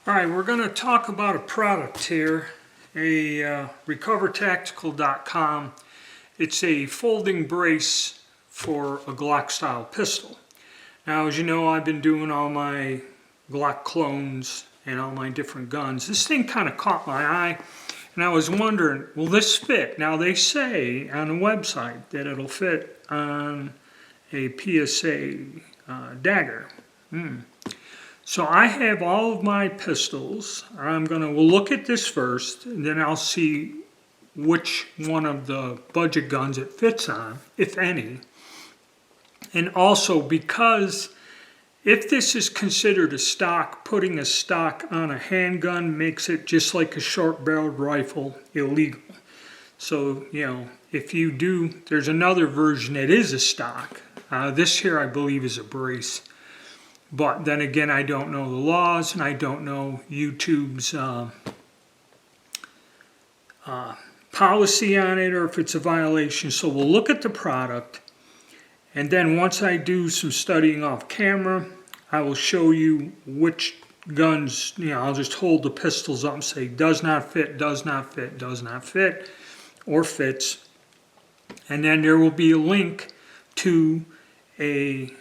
All right, we're going to talk about a product here, a recovertactical.com. It's a folding brace for a Glock style pistol. Now, as you know, I've been doing all my Glock clones and all my different guns. This thing kind of caught my eye, and I was wondering, will this fit? Now, they say on the website that it'll fit on a PSA dagger. So I have all of my pistols. We'll look at this first, and then I'll see which one of the budget guns it fits on, if any. And also, because if this is considered a stock, putting a stock on a handgun makes it, just like a short-barreled rifle, illegal. So, you know, if you do, there's another version that is a stock. This here, I believe, is a brace. But then again, I don't know the laws, and I don't know YouTube's policy on it, or if it's a violation. So we'll look at the product, and then once I do some studying off camera, I will show you which guns, you know, I'll just hold the pistols up and say, does not fit, does not fit, does not fit, or fits. And then there will be a link to a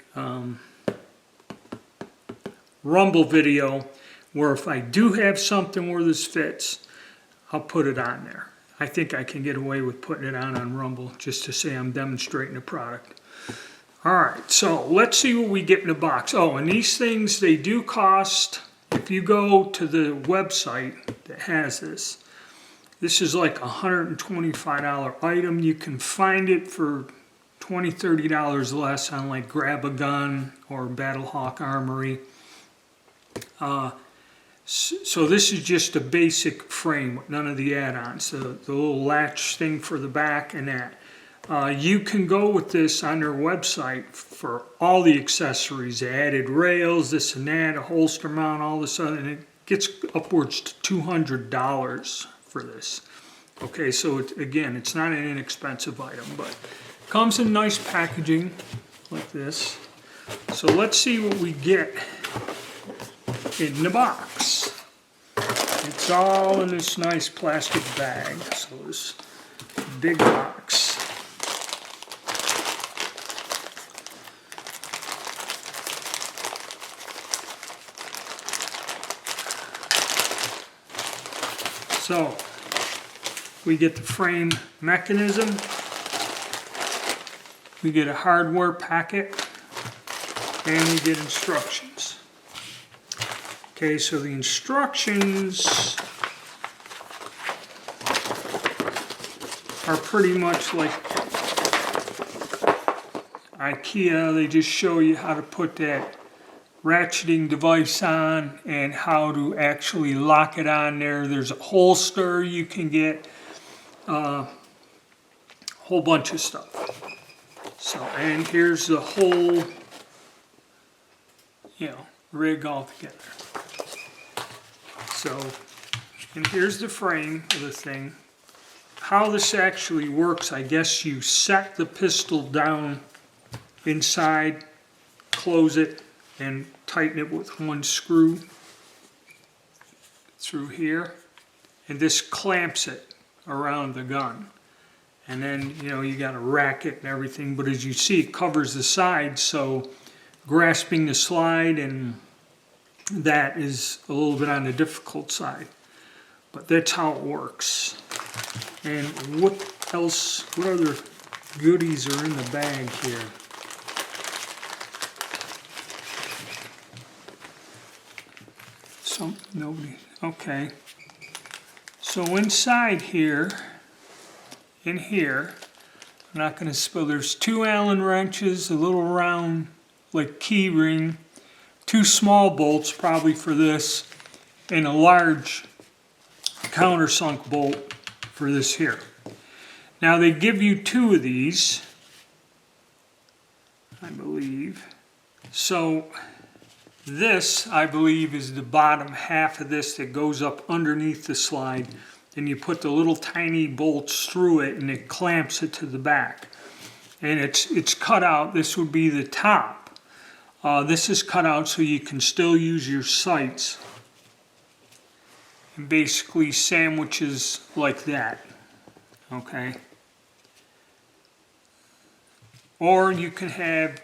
Rumble video where if I do have something where this fits, I'll put it on there. I think I can get away with putting it on Rumble just to say I'm demonstrating a product. Alright, so let's see what we get in the box. Oh, and these things, they do cost, if you go to the website that has this, this is like a $125 item. You can find it for $20, $30 less on like Grab a Gun or Battlehawk Armory. So this is just a basic frame with none of the add-ons, the little latch thing for the back and that. You can go with this on their website for all the accessories, added rails, this and that, a holster mount, all this other, and it gets upwards to $200 for this. Okay, so again, it's not an inexpensive item, but it comes in nice packaging like this. So let's see what we get in the box. It's all in this nice plastic bag, so this big box. So we get the frame mechanism, we get a hardware packet, and we get instructions. Okay, so the instructions are pretty much like IKEA. They just show you how to put that ratcheting device on and how to actually lock it on there. There's a holster you can get, a whole bunch of stuff. So, and here's the whole, you know, rig all together. So, and here's the frame of the thing. How this actually works, I guess you set the pistol down inside, close it, and tighten it with one screw through here, and this clamps it around the gun. And then, you know, you got to rack it and everything, but as you see, it covers the side, so grasping the slide and that is a little bit on the difficult side, but that's how it works. And what else, what other goodies are in the bag here? Nobody, okay. So inside here, in here, I'm not going to spill, there's 2 Allen wrenches, a little round like key ring, 2 small bolts probably for this, and a large countersunk bolt for this here. Now they give you 2 of these, I believe. So this, I believe, is the bottom half of this that goes up underneath the slide. Then you put the little tiny bolts through it and it clamps it to the back. And it's cut out. This would be the top. This is cut out so you can still use your sights and basically sandwiches like that, okay? Or you can have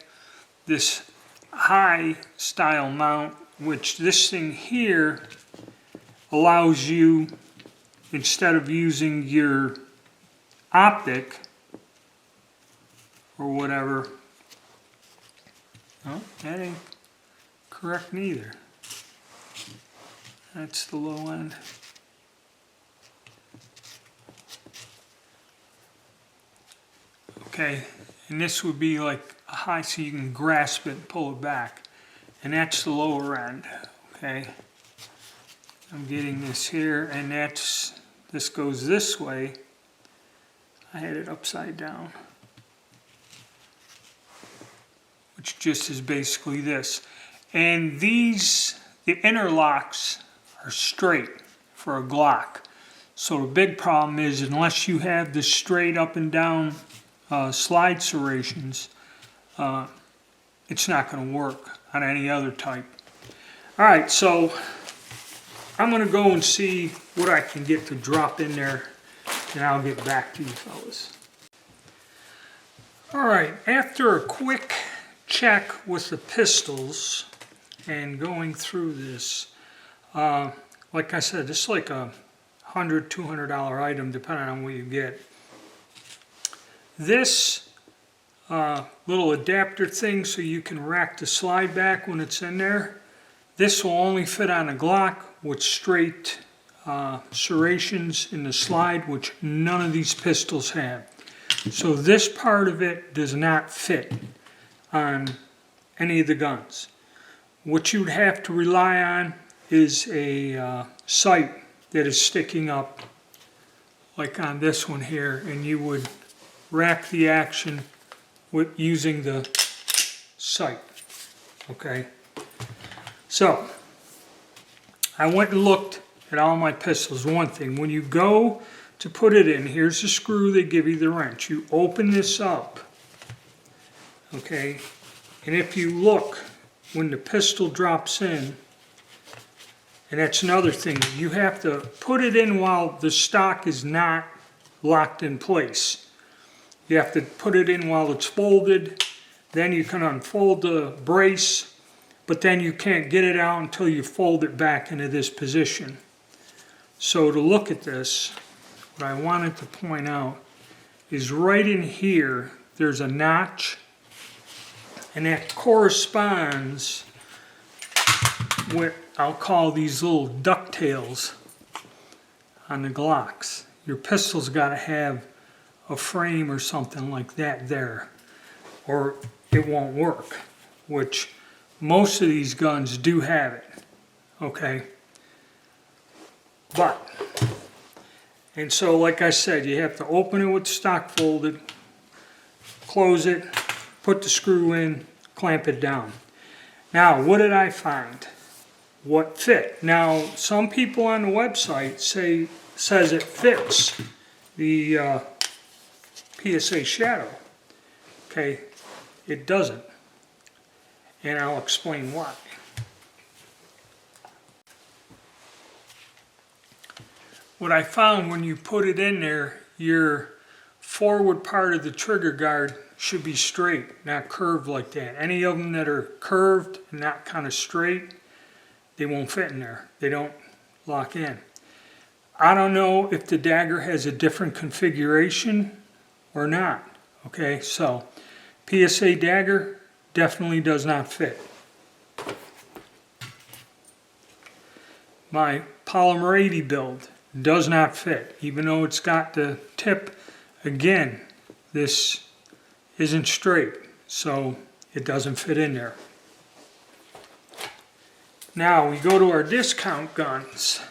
this high style mount, which this thing here allows you, instead of using your optic or whatever, oh, that ain't correct neither. That's the low end. Okay, and this would be like a high, so you can grasp it and pull it back. And that's the lower end, okay? I'm getting this here, and this goes this way. I had it upside down, which just is basically this. And these, the interlocks are straight for a Glock. So the big problem is, unless you have the straight up and down slide serrations, it's not going to work on any other type. All right, so I'm going to go and see what I can get to drop in there, and I'll get back to you fellas. All right, after a quick check with the pistols and going through this, like I said, this is like a $100, $200 item depending on what you get. This little adapter thing so you can rack the slide back when it's in there, this will only fit on a Glock with straight serrations in the slide, which none of these pistols have. So this part of it does not fit on any of the guns. What you'd have to rely on is a sight that is sticking up, like on this one here, and you would rack the action with using the sight. Okay, so I went and looked at all my pistols. One thing, when you go to put it in, here's the screw, they give you the wrench. You open this up, okay, and if you look, when the pistol drops in, and that's another thing, you have to put it in while the stock is not locked in place. You have to put it in while it's folded, then you can unfold the brace, but then you can't get it out until you fold it back into this position. So to look at this, what I wanted to point out is right in here, there's a notch, and that corresponds with, I'll call these little ducktails on the Glocks. Your pistol's got to have a frame or something like that there, or it won't work, which most of these guns do have it, okay? But, and so like I said, you have to open it with stock folded, close it, put the screw in, clamp it down. Now, what did I find? What fit? Now, some people on the website says it fits the PSA Shadow. Okay, it doesn't, and I'll explain why. What I found when you put it in there, your forward part of the trigger guard should be straight, not curved like that. Any of them that are curved and not kind of straight, they won't fit in there. They don't lock in. I don't know if the dagger has a different configuration or not. Okay, so PSA dagger definitely does not fit. My Polymer 80 build does not fit, even though it's got the tip. Again, this isn't straight, so it doesn't fit in there. Now we go to our discount guns,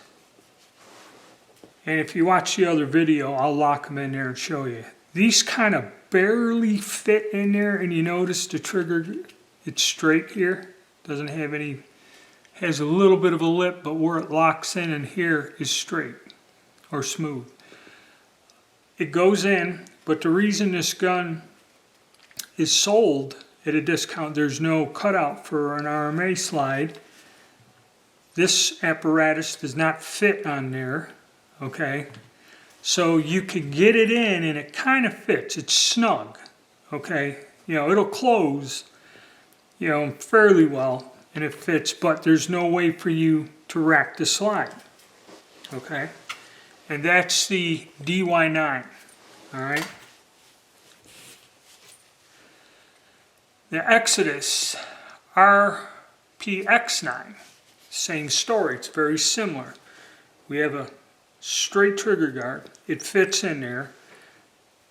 and if you watch the other video, I'll lock them in there and show you. These kind of barely fit in there, and you notice the trigger, it's straight here, doesn't have any, has a little bit of a lip, but where it locks in and here is straight or smooth. It goes in, but the reason this gun is sold at a discount, there's no cutout for an RMA slide, this apparatus does not fit on there, okay? So you can get it in and it kind of fits. It's snug, okay? You know, it'll close, you know, fairly well and it fits, but there's no way for you to rack the slide, okay? And that's the DY9, all right? The Exodus RPX9, same story, it's very similar. We have a straight trigger guard, it fits in there.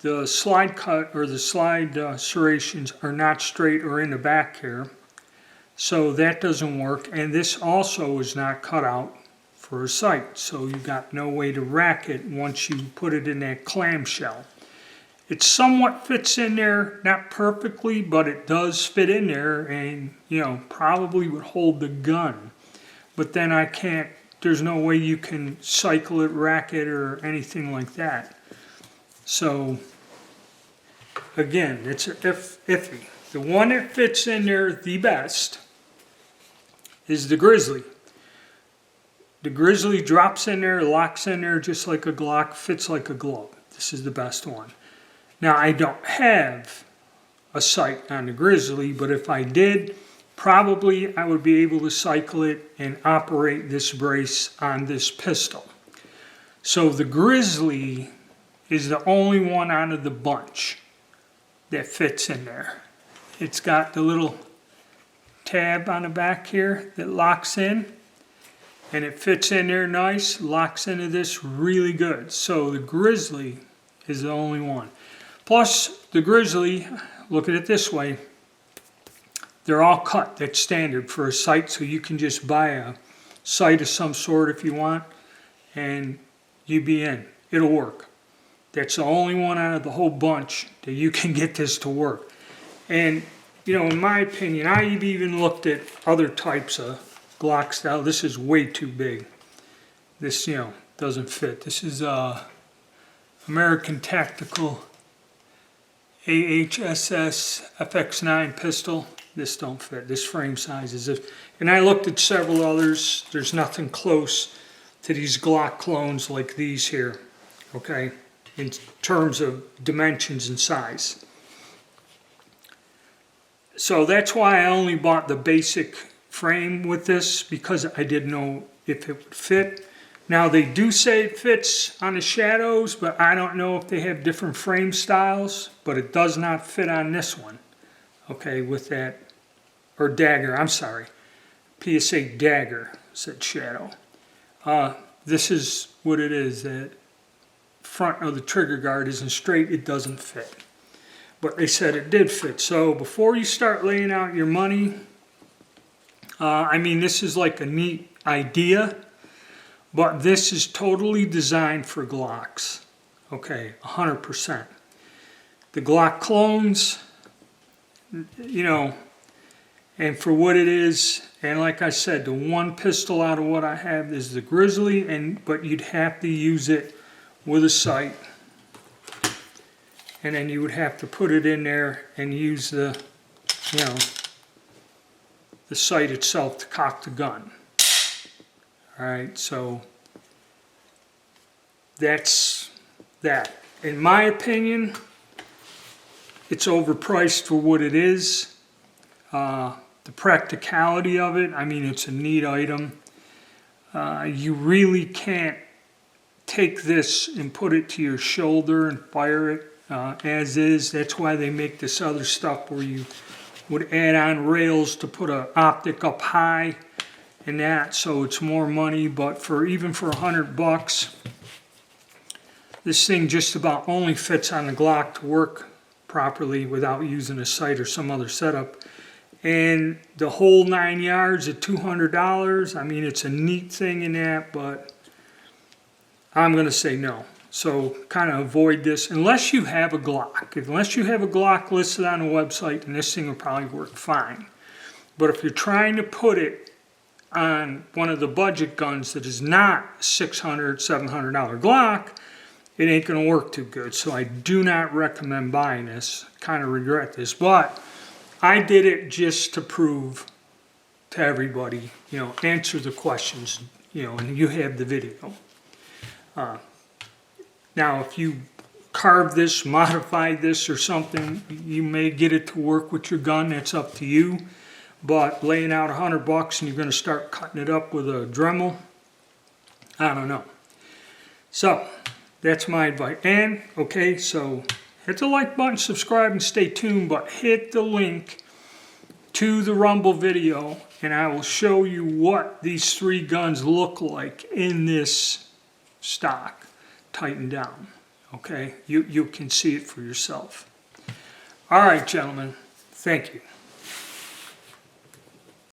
The slide cut or the slide serrations are not straight or in the back here, so that doesn't work. And this also is not cut out for a sight, so you got no way to rack it once you put it in that clamshell. It somewhat fits in there, not perfectly, but it does fit in there and, you know, probably would hold the gun. But then there's no way you can cycle it, rack it, or anything like that. So, again, it's iffy. The one that fits in there the best is the Grizzly. The Grizzly drops in there, locks in there just like a Glock, fits like a glove. This is the best one. Now, I don't have a sight on the Grizzly, but if I did, probably I would be able to cycle it and operate this brace on this pistol. So the Grizzly is the only one out of the bunch that fits in there. It's got the little tab on the back here that locks in, and it fits in there nice, locks into this really good. So the Grizzly is the only one. Plus, the Grizzly, look at it this way, they're all cut. That's standard for a sight, so you can just buy a sight of some sort if you want, and you be in. It'll work. That's the only one out of the whole bunch that you can get this to work. And, you know, in my opinion, I've even looked at other types of Glock style. This is way too big. This, you know, doesn't fit. This is American Tactical AHSS FX9 pistol. This don't fit. This frame size is and I looked at several others. There's nothing close to these Glock clones like these here, okay, in terms of dimensions and size. So that's why I only bought the basic frame with this, because I didn't know if it would fit. Now they do say it fits on the Shadows, but I don't know if they have different frame styles, but it does not fit on this one. Okay, with that, or Dagger, I'm sorry. PSA Dagger, said Shadow. This is what it is, that front of the trigger guard isn't straight, it doesn't fit. But they said it did fit. So before you start laying out your money, I mean, this is like a neat idea, but this is totally designed for Glocks. Okay, 100%. The Glock clones, you know, and for what it is, and like I said, the one pistol out of what I have is the Grizzly, but you'd have to use it with a sight. And then you would have to put it in there and use the, you know, the sight itself to cock the gun. Alright, so that's that. In my opinion, it's overpriced for what it is. The practicality of it, I mean, it's a neat item. You really can't take this and put it to your shoulder and fire it as is. That's why they make this other stuff where you would add on rails to put an optic up high and that, so it's more money. But even for $100, this thing just about only fits on the Glock to work properly without using a sight or some other setup. And the whole 9 yards at $200, I mean, it's a neat thing in that, but I'm going to say no. So kind of avoid this unless you have a Glock. Unless you have a Glock listed on a website, then this thing will probably work fine. But if you're trying to put it on one of the budget guns that is not a $600, $700 Glock, it ain't going to work too good. So I do not recommend buying this. Kind of regret this, but I did it just to prove to everybody, answer the questions, and you have the video. Now, if you carve this, modify this or something, you may get it to work with your gun, that's up to you. But laying out $100 and you're going to start cutting it up with a Dremel, I don't know. So, that's my advice. And, okay, so hit the like button, subscribe, and stay tuned, but hit the link to the Rumble video, and I will show you what these 3 guns look like in this stock, tightened down. Okay, you can see it for yourself. All right, gentlemen, thank you.